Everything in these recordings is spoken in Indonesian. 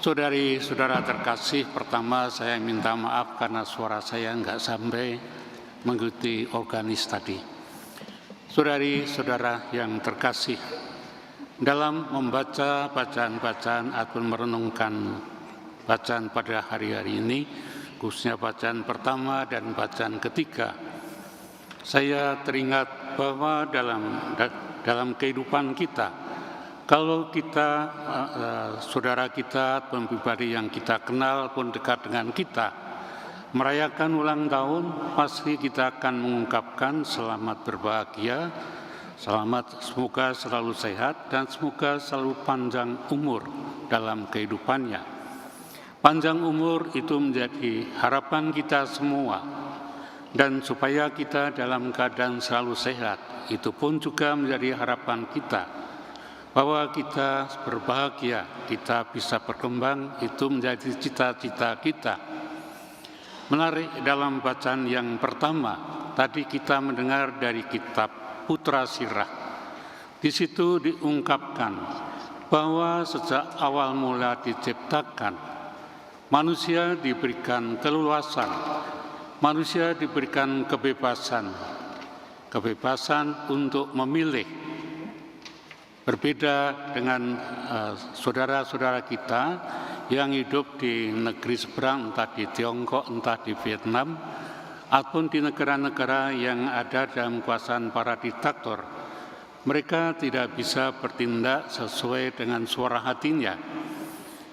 Saudari-saudara terkasih, pertama saya minta maaf karena suara saya nggak sampai mengikuti organis tadi. Saudari-saudara yang terkasih, dalam membaca bacaan-bacaan atau merenungkan bacaan pada hari-hari ini, khususnya bacaan pertama dan bacaan ketiga, saya teringat bahwa dalam kehidupan kita, kalau kita, saudara kita, pribadi yang kita kenal pun dekat dengan kita, merayakan ulang tahun, pasti kita akan mengungkapkan selamat berbahagia, semoga selalu sehat, dan semoga selalu panjang umur dalam kehidupannya. Panjang umur itu menjadi harapan kita semua, dan supaya kita dalam keadaan selalu sehat, itu pun juga menjadi harapan kita. Bahwa kita berbahagia, kita bisa berkembang, itu menjadi cita-cita kita. Menarik dalam bacaan yang pertama, tadi kita mendengar dari kitab Putra Sirah. Di situ diungkapkan bahwa sejak awal mula diciptakan, manusia diberikan keleluasan, manusia diberikan kebebasan untuk memilih. Berbeda dengan saudara-saudara kita yang hidup di negeri seberang, entah di Tiongkok, entah di Vietnam, ataupun di negara-negara yang ada dalam kekuasaan para diktator. Mereka tidak bisa bertindak sesuai dengan suara hatinya.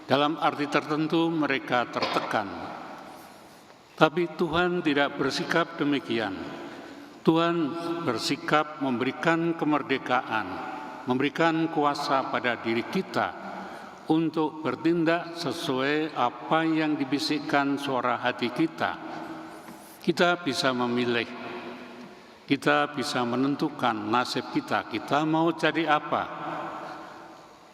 Dalam arti tertentu mereka tertekan. Tapi Tuhan tidak bersikap demikian. Tuhan bersikap memberikan kemerdekaan, memberikan kuasa pada diri kita untuk bertindak sesuai apa yang dibisikkan suara hati kita. Kita bisa memilih, kita bisa menentukan nasib kita, kita mau jadi apa.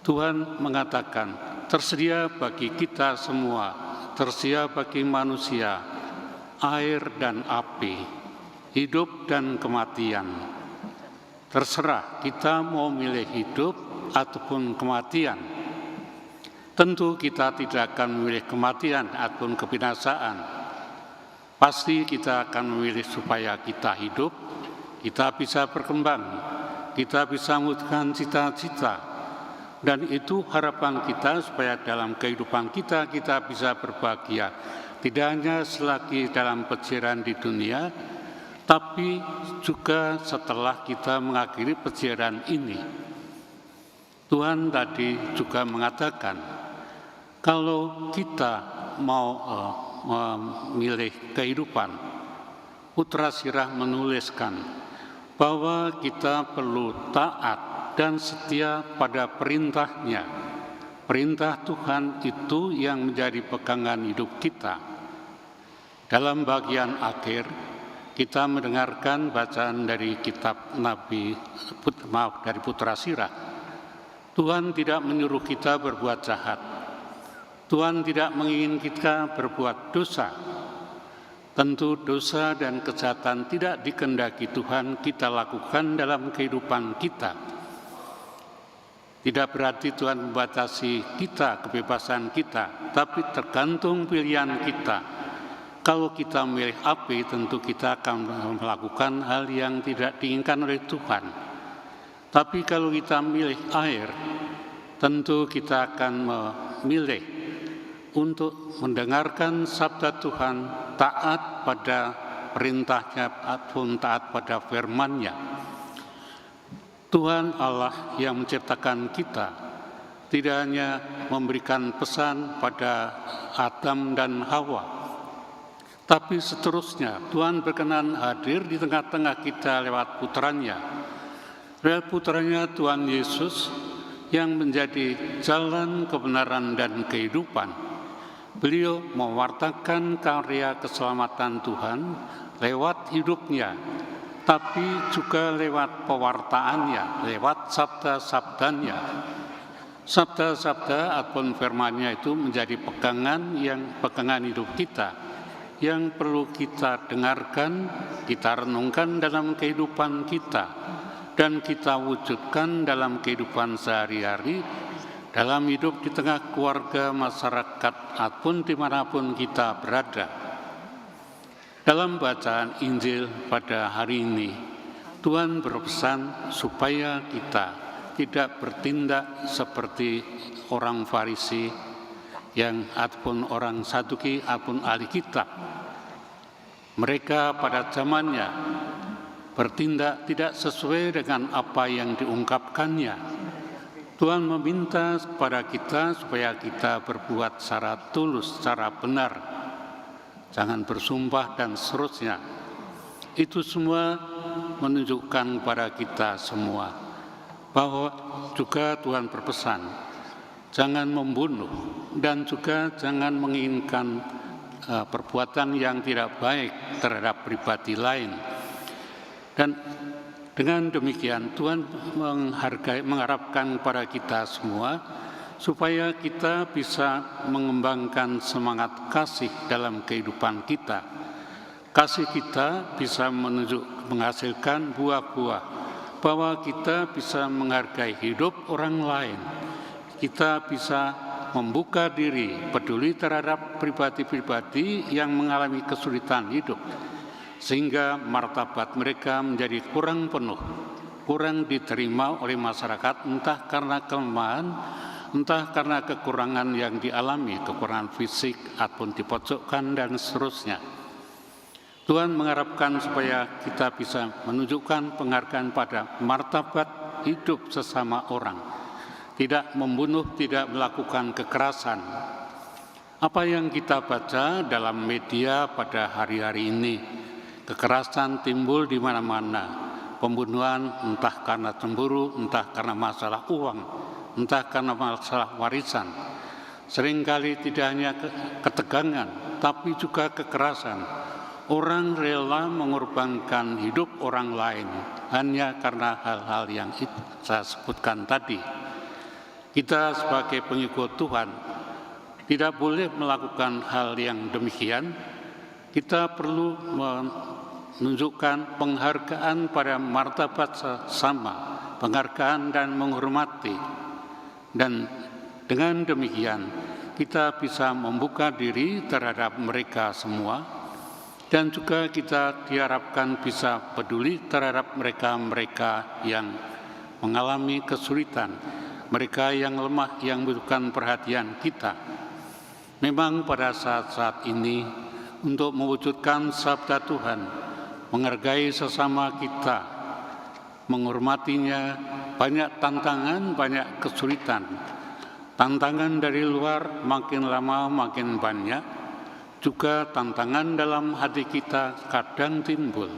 Tuhan mengatakan, tersedia bagi kita semua, tersedia bagi manusia, air dan api, hidup dan kematian. Terserah kita mau milih hidup ataupun kematian. Tentu kita tidak akan memilih kematian ataupun kebinasaan. Pasti kita akan memilih supaya kita hidup, kita bisa berkembang, kita bisa mewujudkan cita-cita. Dan itu harapan kita supaya dalam kehidupan kita bisa berbahagia. Tidak hanya selagi dalam pencarian di dunia, tapi juga setelah kita mengakhiri pencarian ini. Tuhan tadi juga mengatakan, kalau kita mau memilih kehidupan, Putra Sirah menuliskan bahwa kita perlu taat dan setia pada perintahnya. Perintah Tuhan itu yang menjadi pegangan hidup kita. Dalam bagian akhir, kita mendengarkan bacaan dari kitab dari Putra Sirah. Tuhan tidak menyuruh kita berbuat jahat. Tuhan tidak menginginkan kita berbuat dosa. Tentu dosa dan kejahatan tidak dikehendaki Tuhan kita lakukan dalam kehidupan kita. Tidak berarti Tuhan membatasi kita, kebebasan kita, tapi tergantung pilihan kita. Kalau kita memilih api, tentu kita akan melakukan hal yang tidak diinginkan oleh Tuhan. Tapi kalau kita memilih air, tentu kita akan memilih untuk mendengarkan sabda Tuhan, taat pada perintahnya ataupun taat pada firman-Nya. Tuhan Allah yang menciptakan kita tidak hanya memberikan pesan pada Adam dan Hawa, tapi seterusnya Tuhan berkenan hadir di tengah-tengah kita lewat putranya. Lewat putranya Tuhan Yesus yang menjadi jalan kebenaran dan kehidupan. Beliau mewartakan karya keselamatan Tuhan lewat hidupnya, tapi juga lewat pewartaannya, lewat sabda-sabdanya. Sabda-sabda ataupun firman-Nya itu menjadi pegangan hidup kita, yang perlu kita dengarkan, kita renungkan dalam kehidupan kita, dan kita wujudkan dalam kehidupan sehari-hari, dalam hidup di tengah keluarga, masyarakat, ataupun dimanapun kita berada. Dalam bacaan Injil pada hari ini, Tuhan berpesan supaya kita tidak bertindak seperti orang Farisi ataupun orang Saduki ataupun ahli kitab. Mereka pada zamannya bertindak tidak sesuai dengan apa yang diungkapkannya. Tuhan meminta kepada kita supaya kita berbuat secara tulus, secara benar, jangan bersumpah dan seterusnya. Itu semua menunjukkan kepada kita semua bahwa juga Tuhan berpesan, jangan membunuh dan juga jangan menginginkan perbuatan yang tidak baik terhadap pribadi lain. Dan dengan demikian Tuhan mengharapkan kepada kita semua supaya kita bisa mengembangkan semangat kasih dalam kehidupan kita. Kasih kita bisa menghasilkan buah-buah, bahwa kita bisa menghargai hidup orang lain. Kita bisa membuka diri, peduli terhadap pribadi-pribadi yang mengalami kesulitan hidup, sehingga martabat mereka menjadi kurang penuh, kurang diterima oleh masyarakat, entah karena kelemahan, entah karena kekurangan yang dialami, kekurangan fisik ataupun dipojokkan dan seterusnya. Tuhan mengharapkan supaya kita bisa menunjukkan penghargaan pada martabat hidup sesama orang, tidak membunuh, tidak melakukan kekerasan. Apa yang kita baca dalam media pada hari-hari ini, kekerasan timbul di mana-mana, pembunuhan entah karena cemburu, entah karena masalah uang, entah karena masalah warisan. Seringkali tidak hanya ketegangan, tapi juga kekerasan. Orang rela mengorbankan hidup orang lain hanya karena hal-hal yang saya sebutkan tadi. Kita sebagai pengikut Tuhan tidak boleh melakukan hal yang demikian. Kita perlu menunjukkan penghargaan pada martabat sesama, penghargaan dan menghormati. Dan dengan demikian kita bisa membuka diri terhadap mereka semua, dan juga kita diharapkan bisa peduli terhadap mereka-mereka yang mengalami kesulitan, mereka yang lemah, yang membutuhkan perhatian kita. Memang pada saat-saat ini, untuk mewujudkan sabda Tuhan, menghargai sesama kita, menghormatinya, banyak tantangan, banyak kesulitan. Tantangan dari luar makin lama makin banyak, juga tantangan dalam hati kita kadang timbul.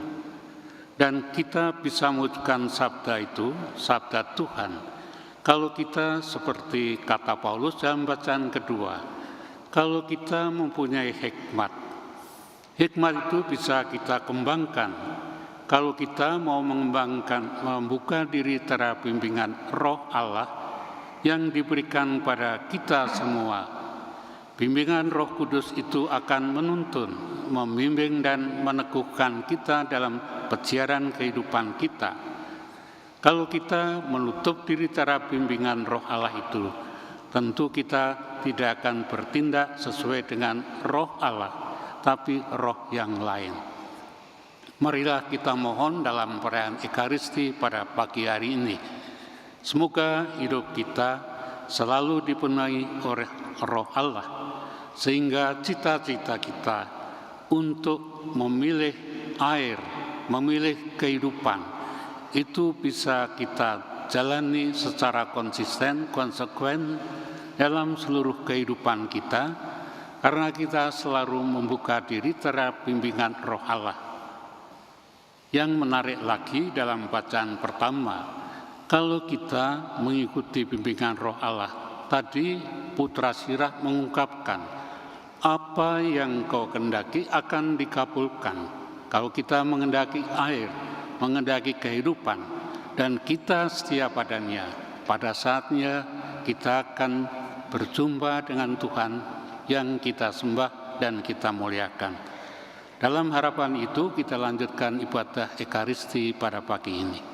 Dan kita bisa mewujudkan sabda itu, sabda Tuhan, kalau kita seperti kata Paulus dalam bacaan kedua, kalau kita mempunyai hikmat. Hikmat itu bisa kita kembangkan kalau kita mau membuka diri terhadap bimbingan Roh Allah yang diberikan pada kita semua. Bimbingan Roh Kudus itu akan menuntun, membimbing dan meneguhkan kita dalam peziaran kehidupan kita. Kalau kita menutup diri terhadap bimbingan Roh Allah itu, tentu kita tidak akan bertindak sesuai dengan Roh Allah, tapi roh yang lain. Marilah kita mohon dalam perayaan Ekaristi pada pagi hari ini, semoga hidup kita selalu dipenuhi oleh Roh Allah, sehingga cita-cita kita untuk memilih air, memilih kehidupan, itu bisa kita jalani secara konsisten, konsekuen dalam seluruh kehidupan kita, karena kita selalu membuka diri terhadap bimbingan Roh Allah. Yang menarik lagi dalam bacaan pertama, kalau kita mengikuti bimbingan Roh Allah, tadi Putra Sirah mengungkapkan, apa yang kau kehendaki akan dikabulkan. Kalau kita menghendaki air, menghendaki kehidupan, dan kita setia padanya, pada saatnya kita akan berjumpa dengan Tuhan yang kita sembah dan kita muliakan. Dalam harapan itu kita lanjutkan ibadah Ekaristi pada pagi ini.